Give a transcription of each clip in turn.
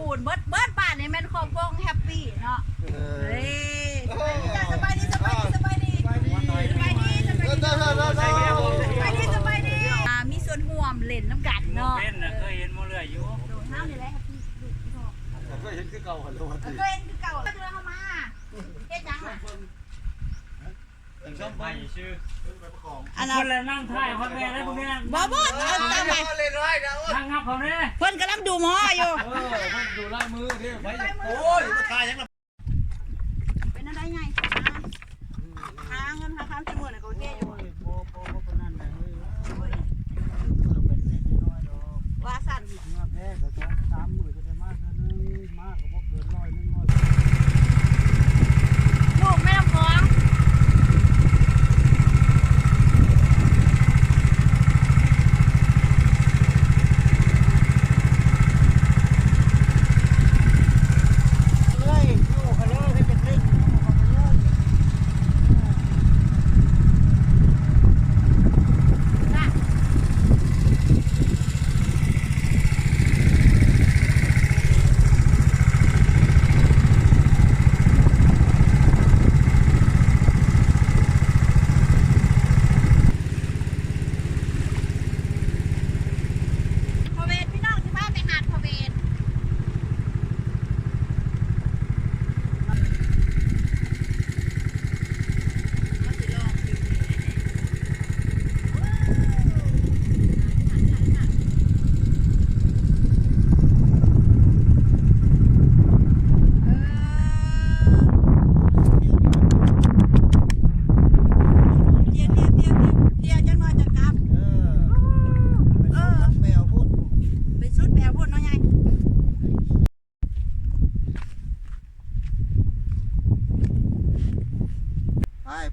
บูรณ์เบิดบ้านนี่แม่นครอบครัวแฮปปี้เนาะเฮ้ยสบายดีมีส่วนร่วมเล่นน้ำกัดเนาะเป็นน่ะเคยเห็นมอเรืออยู่โดนน้านี่แหละครับพี่เคยเห็นคือเก่าหันลงมา เคยเห็นคือเก่าเรือเข้ามาเฮ็ดยังอ่ะชอบไปชื่ออัน คนละนั่งถ่ายคนแม่แล้วพวกนี้บ่ตามไปนั่งงับเขาเนี่ยเพิ่นกำลังดูหมออยู่มันดูลายมือที่ไปโอ้ยมาทายยังเป็นอะไรไงหาเงินหาคำที่มือน่ะก็โอเคอยู่ว่าสั่นลูกแม่ลำพอง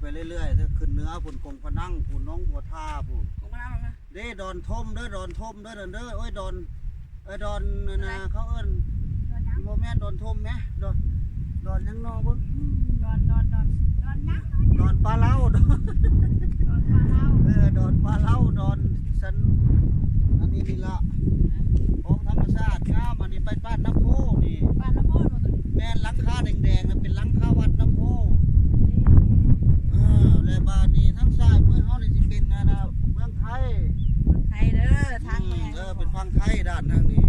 ไปเรื่อยๆถ้าขึ้นเนื้อผุนกงพนังผุนน้องบัวท่าผุนเด้ดอนทมเด้อดอนทมเด้อเด้อโอ้ยดอนดอนนะเขาเอิ้นโมแม่ดอนทมไหมดอนยังนอบึ้งดอนยังดอนปลาเล้าดอนปลาเล้าดอนสันอันนี้นี่ละของธรรมชาติงามอันนี้ไปบ้านน้ำโพนี่บ้านน้ำโพแม่หลังคาแดงๆนะเป็นหลังคาวัดน้ำโพและบ้านนี้ทั้งซ้ายเมื่อเขาเลยสิเป็นนะเมืองไทยเด้อทางเป็นฝั่งไทยด้านทางนี้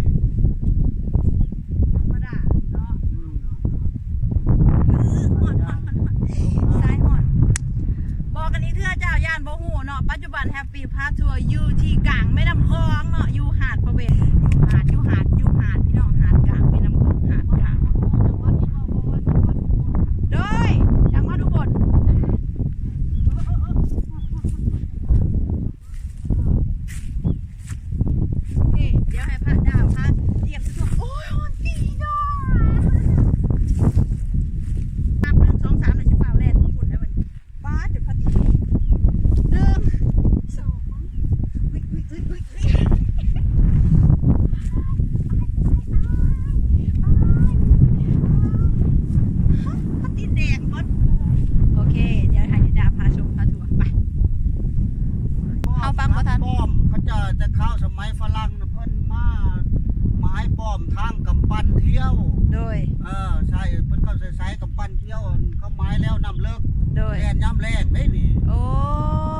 ธรรมดาเนาะสายหอนบอกกันนี้เทื่อเจ้าย่านบ่ฮู้เนาะปัจจุบันแฮปปี้พาทัวร์อยู่ที่กลางแม่น้ำคลองเนาะอยู่หาดพระเวทอยู่หาดพี่น้องหาดกลางแม่น้ำคลองหาดกลางโดยจังหวัดอุบลเดี๋ยวให้พระเจ้าพาเยี่ยมทุกโอ้ยฮอนตีดอกนับ1 2 3เลยสิฝ่าแล่นฝุ่นได้มันป้าจุดพอดี1 2วิพอดีแดงหมดโอเคเดี๋ยวให้ดิดาพาชมพาทัวร์ไปเอาฟังบ่ทันป้อมเขาจะเข้าสมัยฝรั่งนะเพิ่นมาไม้ป้อมทางกำปั้นเที่ยวโดยใช่เพิ่นเข้าใส่กำปั้นเที่ยวเขาไม้แล้วน้ำเลิกโดยแล่นย่ำแรงได้นี่โอ้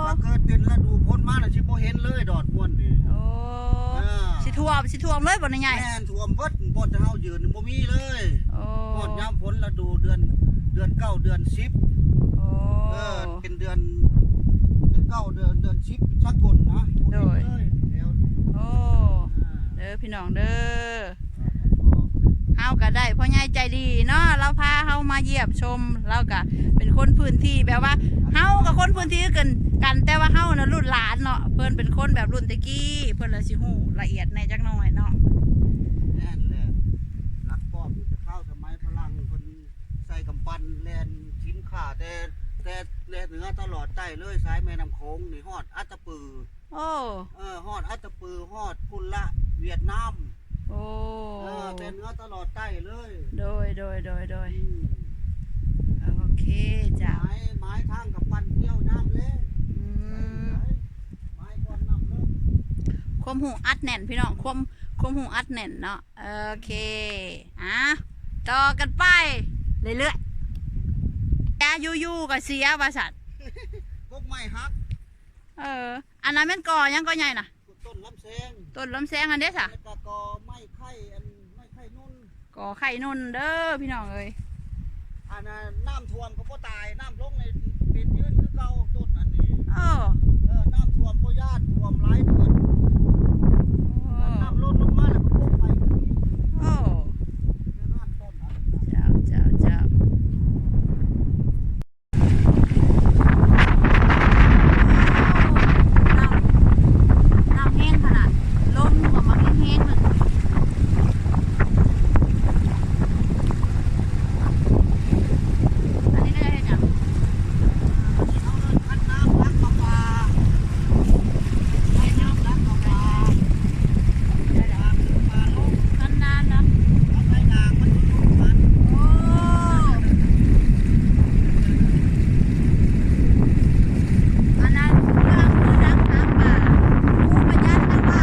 ถ้าเกิดเป็นฤดูฝนมาน่ะสิบ่เห็นเลยดอดม่วนนี่โอ้สิท่วมเลยบ่ใหญ่แม่นท่วมเบิดบ่เฮายืนบ่มีเลยโอ้ฮอดยามฝนฤดูเดือน9เดือน10โอ้เป็นเดือน9เดือน10ชักกลนะโดยโอ้เด้อพี่น้องเด้อเฮาก็ได้พ่อใหญ่ใจดีเนาะเราพาเฮามาเยี่ยมชมเราก็เป็นคนพื้นที่แบบว่าเฮากับคนพื้นที่กันแต่ว่าเฮาน่ะรุ่นหลานเนาะเพิ่นเป็นคนแบบรุ่นตะกี้เพิ่นละสิฮู้ละเอียดในจักหน่อยเนาะแน่นแหละรักป้อมจะเข้าสมัยฝรั่งเพิ่นใส่กำปั้นแล่นชิ้นขาแต่เหนือตลอดใต้เลยสายแม่น้ำโขงนี่ฮอดอัตตปือโอ้ฮอดอัตตปือฮอดพุ่นละเวียดนามโอ้แต่เนื้อตลอดใต้เลยโดยโอเคจ้ะไม้ทางกับปั้นเที่ยวน้ำเล่ไม้ก้อนน้ำเล่ความหูอัดแน่นพี่น้อง ความหูอัดแน่นเนาะโอเคต่อกันไปเรื่อยๆแกยู่ๆกับเสียบาสัต กกไม้ฮัก อันนั้นแม่นกอยังก็ใหญ่น่ะ ต้นลำแซง ต้นลำแซงอันเด้สะ แล้วก็กอไม้ไข่ไม้ไข่นุ่น กอไข่นุ่นเด้อพี่น้องเอ้ย อันนั้นน้ำท่วมก็บ่ตายน้ำลงในเป็นยืนคือเก่าต้นอันนี้ น้ำท่วมบ่ย่านท่วมหลายเดือนน้ำลดลงมาแล้วก็กกไม้ขึ้นอีก โอ้ นั่นต้นอันนั้น เจ้าน้ำแห้งขนาดลมก็มาแห้งๆเลยอันนี้ได้ยัง เอาเลยคันน้ำล้างปลาปลาให้น้ำล้างปลาปลาล้างปลาลง นานๆนะ เอาไปด่างมันอยู่มัน โอ้อันนั้นเครื่องมือดักน้ำป่าผู้ประหยัดน้ำป่า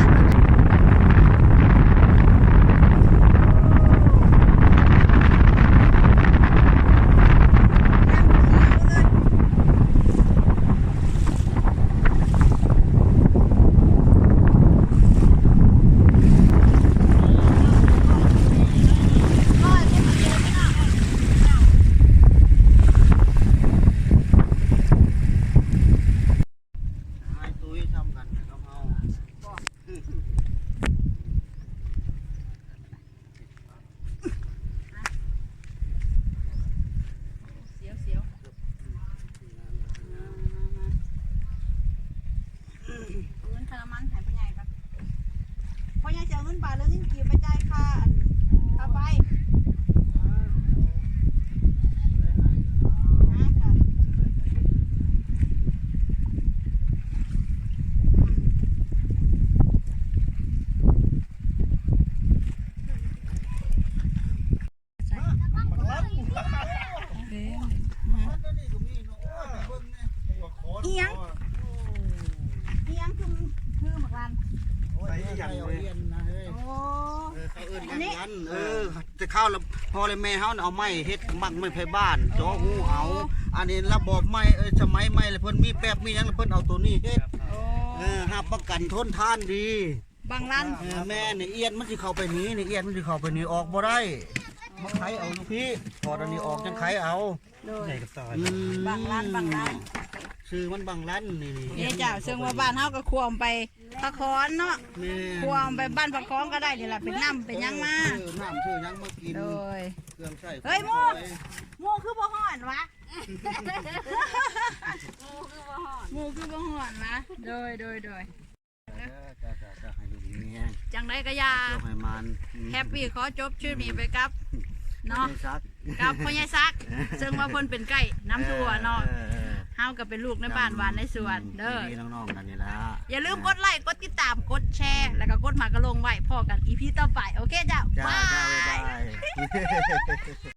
ให้ตุ้ยทำกันกับเฮา เสียวเงินคารามันหายไปไหนครับพ่อใหญ่จะเอาเงินบาทแล้วเงินกี่ไปจ่ายค่าไฟเอียงคือหมักลัน ไปอย่างเรียนนะเฮ้ย โอ้ เขาเอิ้นกันจะเข้าแล้วพอเลยแม่เฮาเอาไม้เฮ็ดบังไม้ไผบ้านจ่อหูเอาอันนี้ระบบไม้สมัยใหม่เลยเพิ่นมีแป๊บมีหยังแล้วเพิ่นเอาตัวนี้เฮ็ดหับประกันทนทานดี บางลัน แม่นี่เอียนมันสิเข้าไปนี้นี่เอียนมันสิเข้าไปนี้ออกบ่ได้มาไขเอาอยู่พี่ถอดอันนี้ออกจังไขเอา โดย ใหญ่กับซอย บางลัน ชื่อมันบางลันนี่ นี่เจ้าเชิงว่าบ้านเฮาก็ควมไปพระคอนเนาะ แม่ ควมไปบ้านพระคอนก็ได้นี่แหละเป็นน้ำเป็นหยังมา น้ำชื่อยังมากิน โดย เครื่องใช้ เฮ้ยหมูคือบ่ฮ้อนวะหมูคือบ่ฮ้อนวะโดยจะให้ดูนี่ จังไดก็อยา เจ้าให้มัน แฮปปี้ขอจบชื่อนี้ไปกับเนาะ ซัก กับพ่อใหญ่ซักซึ่งว่าเพิ่นเป็นไก่น้ำถั่วเนาะเฮาก็เป็นลูกในบ้านหวานในสวนเด้อ น้องๆกันนี่ละ อย่าลืมกดไลค์กดติดตามกดแชร์แล้วก็กดหมากระลงไว้พอกันอีพีต่อไปโอเคจ้ะ จ้า บา จ้าบ๊าย ย บาย